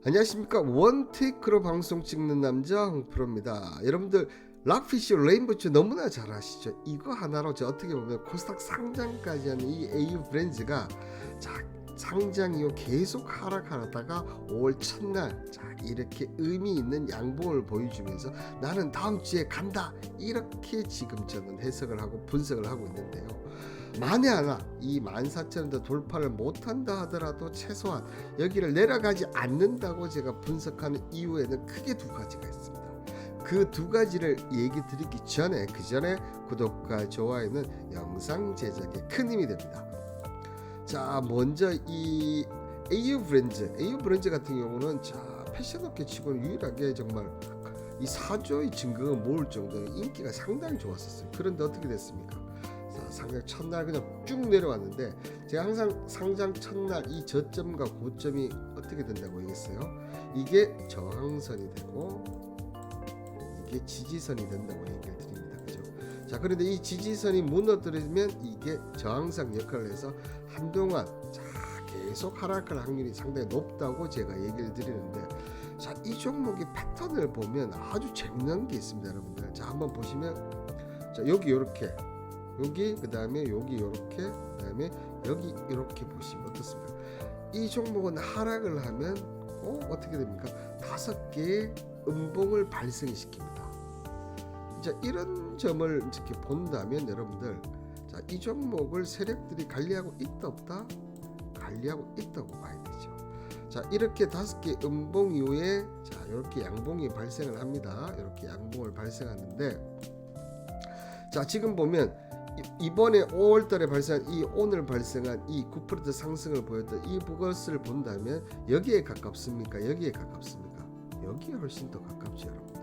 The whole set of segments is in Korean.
안녕하십니까. 원테이크로 방송 찍는 남자 홍프로입니다. 여러분들 락피쉬 레인보츠 너무나 잘 아시죠? 이거 하나로 저 어떻게 보면 코스닥 상장까지 하는 이 AU 브랜드가 상장 이후 계속 하락하다가 5월 첫날 이렇게 의미 있는 양봉을 보여주면서 나는 다음 주에 간다, 이렇게 지금 저는 해석을 하고 분석을 하고 있는데요. 만에 하나 이 14,000원대 돌파를 못한다 하더라도 최소한 여기를 내려가지 않는다고 제가 분석하는 이유에는 크게 두 가지가 있습니다. 그 두 가지를 얘기 드리기 전에 그 전에 구독과 좋아요는 영상 제작에 큰 힘이 됩니다. 자, 먼저 이 AU 브랜드 같은 경우는 패션업계 치고는 유일하게 정말 이 4조의 증거가 모을 정도로 인기가 상당히 좋았었어요. 그런데 어떻게 됐습니까? 상장 첫날 그냥 쭉 내려왔는데, 제가 항상 상장 첫날 이 저점과 고점이 어떻게 된다고 얘기했어요. 이게 저항선이 되고 이게 지지선이 된다고 얘기를 드립니다. 그죠? 자, 그런데 이 지지선이 무너뜨리면 이게 저항상 역할을 해서 한동안 계속 하락할 확률이 상당히 높다고 제가 얘기를 드리는데, 이 종목의 패턴을 보면 아주 재밌는 게 있습니다, 여러분들. 한번 보시면, 여기 이렇게, 여기 그다음에 여기 이렇게, 그다음에 여기 이렇게 보시면 어떻습니까? 이 종목은 하락을 하면 어떻게 됩니까? 5개의 음봉을 발생시킵니다. 이런 점을 이렇게 본다면 여러분들, 이 종목을 세력들이 관리하고 있다 없다? 관리하고 있다고 봐야 되죠. 이렇게 5개 음봉 이후에 이렇게 양봉이 발생을 합니다. 이렇게 양봉을 발생하는데, 지금 보면 이번에 5월달에 발생한 오늘 발생한 이 9% 상승을 보였던 이 그것을 본다면 여기에 가깝습니까? 여기에 가깝습니까? 여기에 훨씬 더 가깝죠, 여러분들.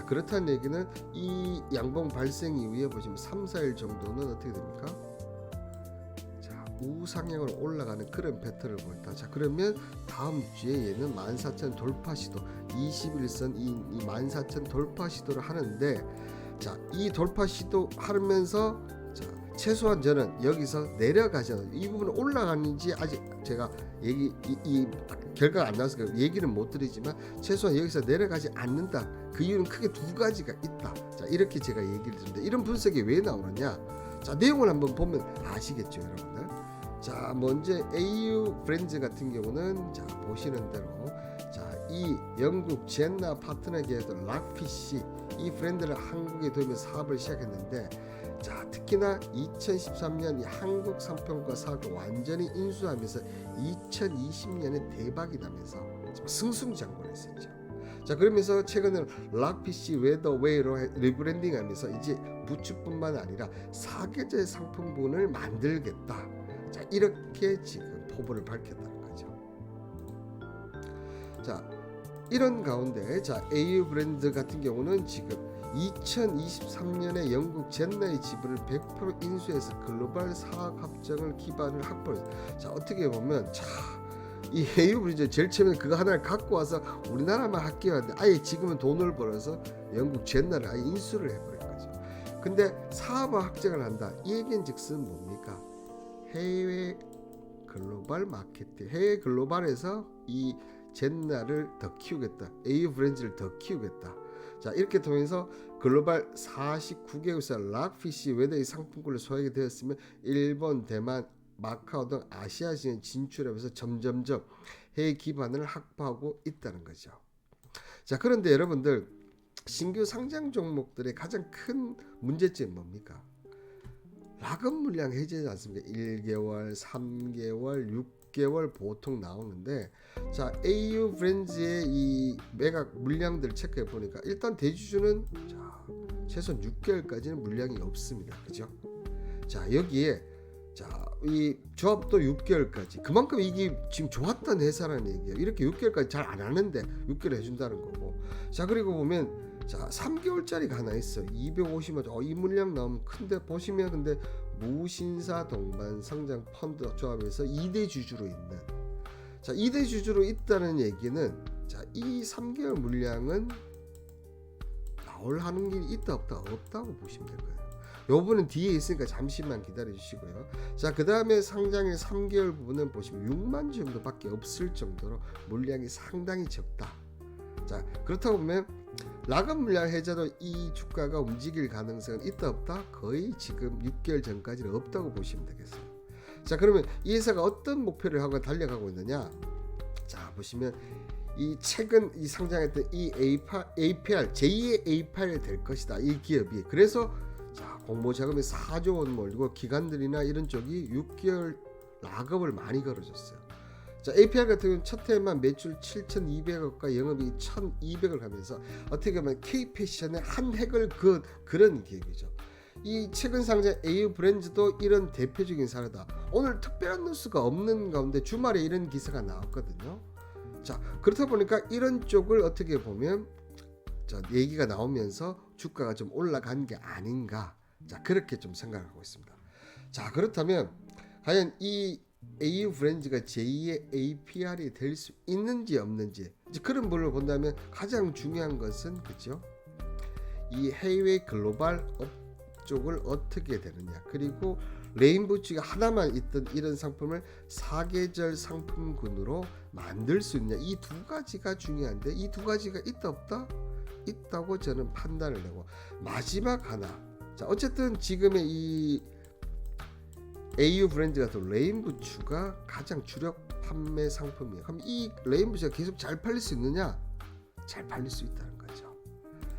그렇다는 얘기는 이 양봉 발생 이후에 보시면 3-4일 정도는 어떻게 됩니까? 우상향으로 올라가는 그런 패턴을 보였다. 그러면 다음 주에 얘는 14,000 돌파 시도, 21선 이 14,000 돌파 시도를 하는데, 이 돌파 시도 하면서 최소한 저는 여기서 내려가잖아요. 이 부분은 올라가는지 아직 제가 이 결과가 안 나와서 얘기는 못 드리지만, 최소한 여기서 내려가지 않는다. 그 이유는 크게 두 가지가 있다. 이렇게 제가 얘기를 드립니다. 이런 분석이 왜 나오느냐? 내용을 한번 보면 아시겠죠, 여러분들. 먼저 AU 브랜드 같은 경우는 보시는 대로 이 영국 젠나 파트너 계열의 락피쉬, 이 브랜드를 한국에 도우면서 사업을 시작했는데, 특히나 2013년 이 한국 상품과 사업을 완전히 인수하면서 2020년에 대박이 나면서 승승장구를 했었죠. 그러면서 최근에는 락피쉬 웨더웨이로 리브랜딩하면서 이제 부츠뿐만 아니라 사계절 상품군을 만들겠다. 이렇게 지금 포부를 밝혔다는 거죠. 이런 가운데 AU 브랜드 같은 경우는 지금 2023년에 영국 젠나의 지분을 100% 인수해서 글로벌 사학 합정을 기반을 확보했어요. 어떻게 보면 이 AU 브랜드 제일 처음에 그거 하나를 갖고 와서 우리나라만 할게요 하는데, 아예 지금은 돈을 벌어서 영국 젠나를 아예 인수를 해버린 거죠. 근데 사업화 확정을 한다, 이 얘기는 즉슨 뭡니까? 해외 글로벌 마케팅, 해외 글로벌에서 이 젠나를 더 키우겠다, AU 브랜드를 더 키우겠다. 이렇게 통해서 글로벌 49개국에서 락피쉬 웨더의 상품권을 소유하게 되었으면 일본, 대만, 마카오 등 아시아시에 진출하면서 점점점 해외 기반을 확보하고 있다는 거죠. 그런데 여러분들, 신규 상장 종목들의 가장 큰 문제점이 뭡니까? 락업 물량 해제지 않습니까? 1개월, 3개월, 6개월 보통 나오는데, AU 브랜드의 이 매각 물량들 체크해 보니까 일단 대주주는 최소한 6개월까지는 물량이 없습니다. 그죠? 여기에 이 조합도 6개월까지, 그만큼 이게 지금 좋았던 회사라는 얘기예요. 이렇게 6개월까지 잘 안 하는데 6개월 해준다는 거고. 그리고 보면 3개월짜리가 하나 있어. 250만. 이 물량 나오면 큰데 보시면, 근데 무신사 동반 성장 펀드 조합에서 2대 주주로 있는, 2대 주주로 있다는 얘기는 이 3개월 물량은 나올 하는 게 있다 없다? 없다고 보시면 될 거예요. 요번은 뒤에 있으니까 잠시만 기다려 주시고요. 자, 그 다음에 상장일 3개월 부분은 보시면 6만 주 정도밖에 없을 정도로 물량이 상당히 적다. 자, 그렇다고 보면 라금 물량 해제도 이 주가가 움직일 가능성은 있다 없다? 거의 지금 6개월 전까지는 없다고 보시면 되겠어요. 자, 그러면 이 회사가 어떤 목표를 하고 달려가고 있느냐? 자, 보시면 이 최근 이 상장했던 이 APR 제2의 APR이 될 것이다. 이 기업이. 그래서 자, 공모 자금이 4조 원 몰리고 기관들이나 이런 쪽이 6개월 락업을 많이 걸어줬어요. 자, APR 같은 경우는 첫 해만 매출 7,200억과 영업이익 1,200을 가면서 어떻게 보면 K패션의 한 획을 그은 그런 기업이죠. 이 최근 상장 AU 브랜드도 이런 대표적인 사례다. 오늘 특별한 뉴스가 없는 가운데 주말에 이런 기사가 나왔거든요. 자, 그렇다 보니까 이런 쪽을 어떻게 보면 자, 얘기가 나오면서 주가가 좀 올라간 게 아닌가. 자, 그렇게 좀 생각하고 있습니다. 자, 그렇다면 과연 이 AU 브랜드가 제2의 APR이 될 수 있는지 없는지 이제 그런 부분을 본다면 가장 중요한 것은 그죠? 이 해외 글로벌 쪽을 어떻게 되느냐, 그리고 레인부츠가 하나만 있던 이런 상품을 사계절 상품군으로 만들 수 있냐, 이 두 가지가 중요한데 이 두 가지가 있다 없다? 있다고 저는 판단을 내고 마지막 하나. 자, 어쨌든 지금의 이 AU 브랜드 같은 레인부츠가 가장 주력 판매 상품이에요. 그럼 이 레인부츠가 계속 잘 팔릴 수 있느냐? 잘 팔릴 수 있다는 거죠.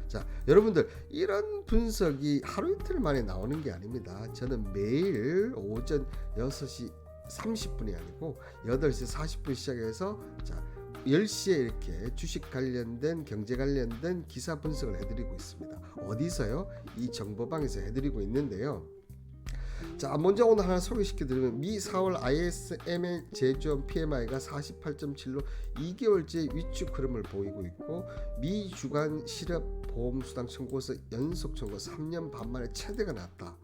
자, 여러분들 이런 분석이 하루 이틀 만에 나오는 게 아닙니다. 저는 매일 오전 6시 30분이 아니고 8시 40분 시작해서 자 10시에 이렇게 주식 관련된 경제 관련된 기사 분석을 해드리고 있습니다. 어디서요? 이 정보방에서 해드리고 있는데요. 자, 먼저 오늘 하나 소개시켜드리면 미 4월 ISM의 제조업 PMI가 48.7로 2개월째 위축 흐름을 보이고 있고 미 주간 실업 보험수당 청구서 연속 청구 3년 반 만에 최대가 났다.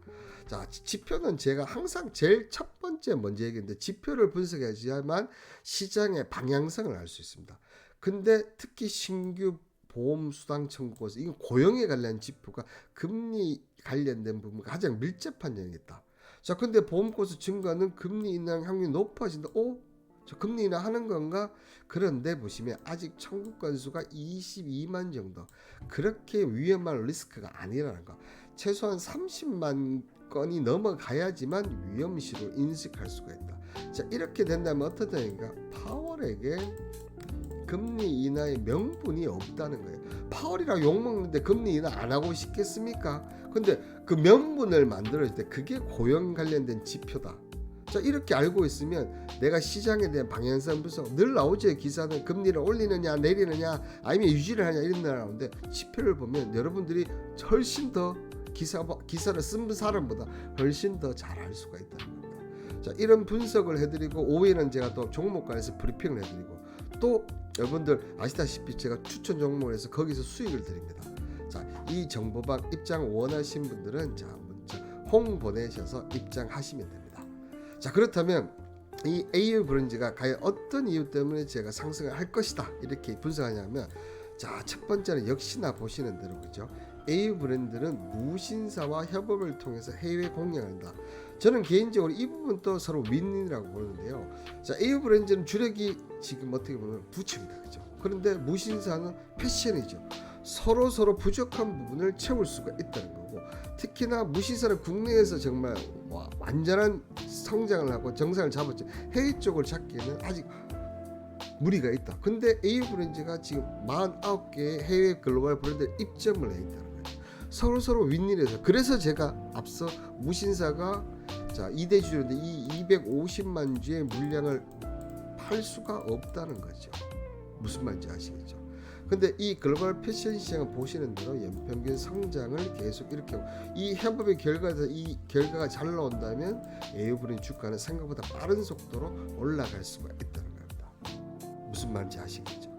자, 지표는 제가 항상 제일 첫 번째 먼저 얘기했는데 지표를 분석해야지만 시장의 방향성을 알 수 있습니다. 근데 특히 신규 보험수당 청구서 이건 고용에 관련 지표가 금리 관련된 부분과 가장 밀접한 영역이다. 자, 근데 보험고수 증가는 금리 인하 확률이 높아진다. 저 금리 인하하는 건가? 그런데 보시면 아직 청구 건수가 22만 정도. 그렇게 위험한 리스크가 아니라는 거. 최소한 30만 건이 넘어가야지만 위험시로 인식할 수가 있다. 자, 이렇게 된다면 어떤 되는가? 파월에게 금리 인하의 명분이 없다는 거예요. 파월이라 욕먹는데 금리 인하 안 하고 싶겠습니까? 근데 그 명분을 만들어줄 때 그게 고용 관련된 지표다. 자, 이렇게 알고 있으면 내가 시장에 대한 방향성 분석 늘 나오죠. 기사는 금리를 올리느냐 내리느냐 아니면 유지를 하냐 이런 날 나오는데 지표를 보면 여러분들이 훨씬 더 기사를 쓴 사람보다 훨씬 더 잘 알 수가 있다는 겁니다. 자, 이런 분석을 해드리고 오후에는 제가 또 종목관에서 브리핑을 해드리고 또 여러분들 아시다시피 제가 추천 종목을 해서 거기서 수익을 드립니다. 자, 이 정보방 입장 원하신 분들은 자 문자 홍 보내셔서 입장하시면 됩니다. 자, 그렇다면 이 AU 브랜드가 과연 어떤 이유 때문에 제가 상승을 할 것이다 이렇게 분석하냐면 자, 첫 번째는 역시나 보시는 대로 그죠? AU 브랜드는 무신사와 협업을 통해서 해외 공략을 한다. 저는 개인적으로 이 부분도 서로 윈윈이라고 보는데요. 자, AU 브랜드는 주력이 지금 어떻게 보면 부츠입니다, 그죠? 그런데 무신사는 패션이죠. 서로 부족한 부분을 채울 수가 있다는 거고, 특히나 무신사는 국내에서 정말 완전한 성장을 하고 정상을 잡았죠. 해외 쪽을 잡기에는 아직 무리가 있다. 근데 AU 브랜드가 지금 49개의 해외 글로벌 브랜드에 입점을 해 있다는 거예요. 서로 윈윈해서. 그래서 제가 앞서 무신사가 자 2대 주주인데 이 250만 주의 물량을 팔 수가 없다는 거죠. 무슨 말인지 아시겠죠? 근데 이 글로벌 패션 시장을 보시는 대로 연평균 성장을 계속 이렇게 하고 이 협업의 결과에서 이 결과가 잘 나온다면 AU 브랜드 주가는 생각보다 빠른 속도로 올라갈 수가 있다는 겁니다. 무슨 말인지 아시겠죠?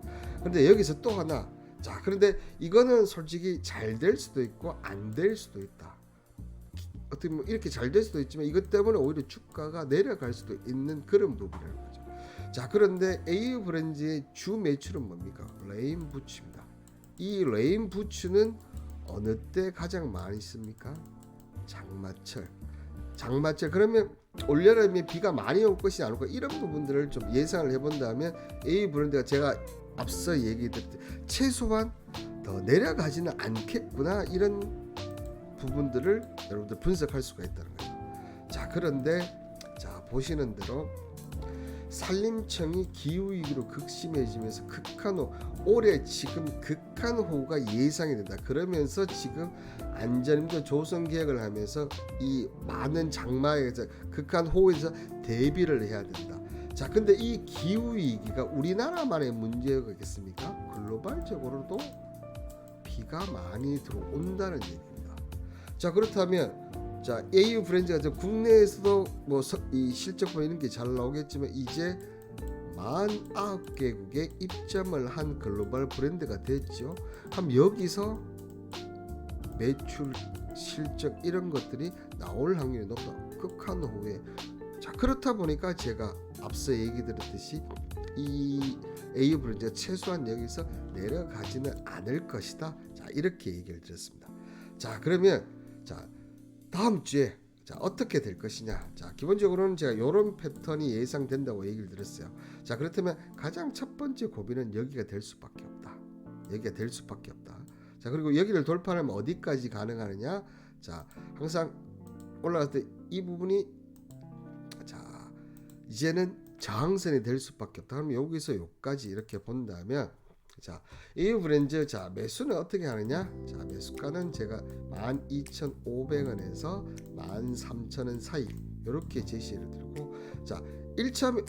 그런데 여기서 또 하나, 자, 그런데 이거는 솔직히 잘 될 수도 있고 안 될 수도 있다. 어떻게 보면 이렇게 잘 될 수도 있지만 이것 때문에 오히려 주가가 내려갈 수도 있는 그런 부분이라는 거죠. 자, 그런데 AU 브랜드의 주 매출은 뭡니까? 레인부츠입니다. 이 레인부츠는 어느 때 가장 많이 씁니까? 장마철 그러면 올여름에 비가 많이 올 것이 아닐까 이런 부분들을 좀 예상을 해본다면 AU 브랜드가 제가 앞서 얘기했듯이 최소한 더 내려가지는 않겠구나 이런 부분들을 여러분들 분석할 수가 있다는 거예요. 자 그런데 자 보시는 대로 산림청이 기후위기로 극심해지면서 극한호 올해 지금 극한호우가 예상이 된다. 그러면서 지금 안전인도 조성 계획을 하면서 이 많은 장마에서 극한호우에서 대비를 해야 된다. 자 근데 이 기후위기가 우리나라만의 문제겠습니까? 글로벌적으로도 비가 많이 들어온다는 얘기입니다. 자 그렇다면 자 AU 브랜드가 국내에서도 뭐 이 실적 보이는 게 잘 나오겠지만 이제 49개국에 입점을 한 글로벌 브랜드가 됐죠. 그럼 여기서 매출, 실적 이런 것들이 나올 확률이 높다. 극한호우에 자 그렇다 보니까 제가 앞서 얘기 드렸듯이 이 AU 브랜드가 최소한 여기서 내려가지는 않을 것이다. 자 이렇게 얘기를 드렸습니다. 자 그러면 자 다음 주에 자 어떻게 될 것이냐. 자 기본적으로는 제가 이런 패턴이 예상된다고 얘기를 드렸어요. 자 그렇다면 가장 첫 번째 고비는 여기가 될 수밖에 없다. 자 그리고 여기를 돌파하면 어디까지 가능하느냐. 자 항상 올라갈 때 이 부분이 자 이제는 저항선이 될 수밖에 없다. 그럼 여기서 여기까지 이렇게 본다면 자 AU 브랜드 자 매수는 어떻게 하느냐. 자 매수가는 제가 12,500원에서 13,000원 사이 이렇게 제시를 드리고 자 1차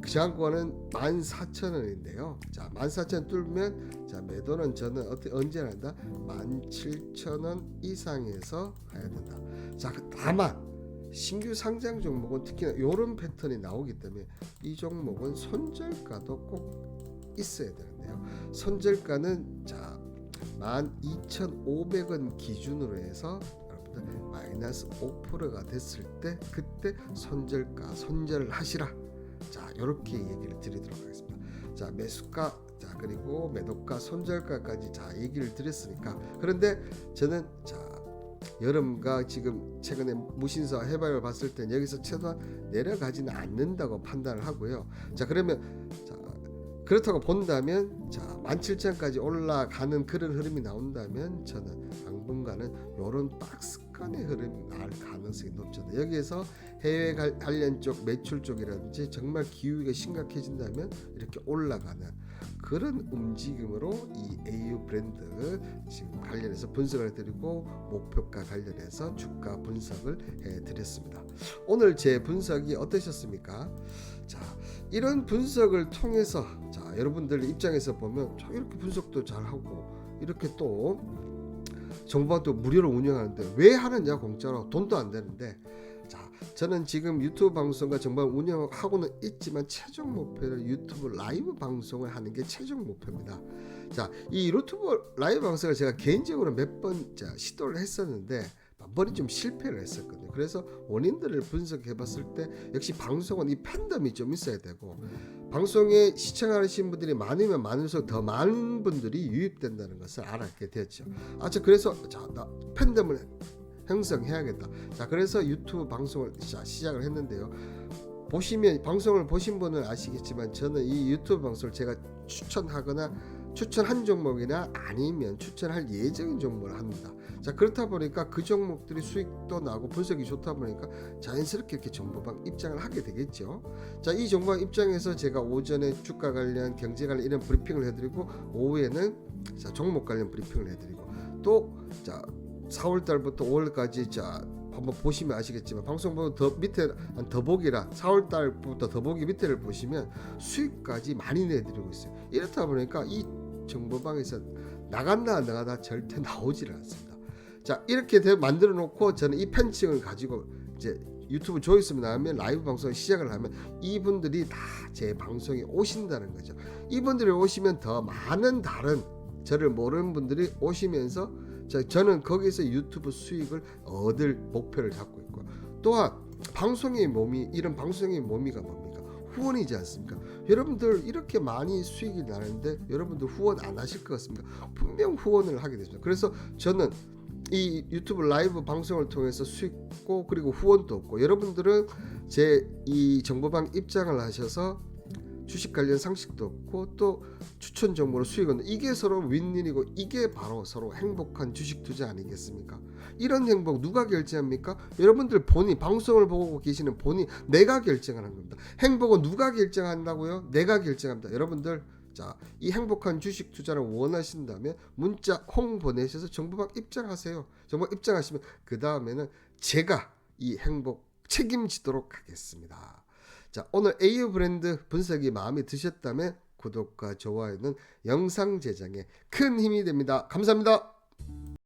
저항권은 14,000원인데요. 자 14,000원 뚫으면 자 매도는 저는 언제 한다? 17,000원 이상에서 가야 된다. 자 다만 신규 상장 종목은 특히나 이런 패턴이 나오기 때문에 이 종목은 손절가도 꼭 있어야 되는데요. 손절가는 자 12,500원 기준으로 해서 여러분들 마이너스 5%가 됐을 때 그때 손절을 하시라. 자 이렇게 얘기를 드리도록 하겠습니다. 자 매수가 자 그리고 매도가 손절가까지 자 얘기를 드렸으니까 그런데 저는 자 여름과 지금 최근에 무신사 해발을 봤을 때 여기서 최소한 내려가지는 않는다고 판단을 하고요. 자 그러면 자 그렇다고 본다면 자 17,000까지 올라가는 그런 흐름이 나온다면 저는 당분간은 이런 박스권의 흐름이 나올 가능성이 높죠. 여기에서 해외 관련 쪽 매출 쪽이라든지 정말 기후가 심각해진다면 이렇게 올라가는 그런 움직임으로 이 AU 브랜드 지금 관련해서 분석을 해드리고 목표가 관련해서 주가 분석을 해드렸습니다. 오늘 제 분석이 어떠셨습니까? 자 이런 분석을 통해서 자 여러분들 입장에서 보면 이렇게 분석도 잘하고 이렇게 또 정보도 무료로 운영하는데 왜 하느냐. 공짜로 돈도 안 되는데 자 저는 지금 유튜브 방송과 정보 운영하고는 있지만 최종 목표는 유튜브 라이브 방송을 하는 게 최종 목표입니다. 자 이 유튜브 라이브 방송을 제가 개인적으로 몇 번 시도를 했었는데 번이 좀 실패를 했었거든요. 그래서 원인들을 분석해 봤을 때 역시 방송은 이 팬덤이 좀 있어야 되고 방송에 시청하시는 분들이 많으면 많을수록 더 많은 분들이 유입된다는 것을 알게 되었죠. 그래서 나 팬덤을 형성해야겠다. 자 그래서 유튜브 방송을 시작을 했는데요. 보시면 방송을 보신 분은 아시겠지만 저는 이 유튜브 방송을 제가 추천한 종목이나 아니면 추천할 예정인 종목을 합니다. 자 그렇다 보니까 그 종목들이 수익도 나고 분석이 좋다 보니까 자연스럽게 이렇게 정보방 입장을 하게 되겠죠. 자 이 정보방 입장에서 제가 오전에 주가 관련 경제 관련 이런 브리핑을 해드리고 오후에는 자 종목 관련 브리핑을 해드리고 또 자 4월 달부터 5월까지 자 한번 보시면 아시겠지만 방송 보면 더 밑에 더보기라 4월 달부터 더보기 밑에를 보시면 수익까지 많이 내드리고 있어요. 이렇다 보니까 이 정보방에서 나간다 안 나가다 절대 나오지를 않습니다. 자 이렇게 만들어 놓고 저는 이 팬층을 가지고 이제 유튜브 조회수만 나오면 라이브 방송을 시작을 하면 이분들이 다 제 방송에 오신다는 거죠. 이분들이 오시면 더 많은 다른 저를 모르는 분들이 오시면서 저는 거기서 유튜브 수익을 얻을 목표를 잡고 있고 또한 방송의 몸이 이런 방송의 몸이가 뭡니까? 후원이지 않습니까? 여러분들 이렇게 많이 수익이 나는데 여러분들 후원 안 하실 것 같습니까? 분명 후원을 하게 되죠. 그래서 저는 이 유튜브 라이브 방송을 통해서 수익고 그리고 후원도 없고 여러분들은 제 이 정보방 입장을 하셔서 주식 관련 상식도 없고 또 추천 정보로 수익은 이게 서로 윈윈이고 이게 바로 서로 행복한 주식 투자 아니겠습니까? 이런 행복 누가 결정합니까? 여러분들 본인 방송을 보고 계시는 본인 내가 결정하는 겁니다. 행복은 누가 결정한다고요? 내가 결정합니다. 여러분들 자, 이 행복한 주식 투자를 원하신다면 문자 콩 보내셔서 정보방 입장하세요. 정보방 입장하시면 그 다음에는 제가 이 행복 책임지도록 하겠습니다. 자, 오늘 AU 브랜드 분석이 마음에 드셨다면 구독과 좋아요는 영상 제작에 큰 힘이 됩니다. 감사합니다.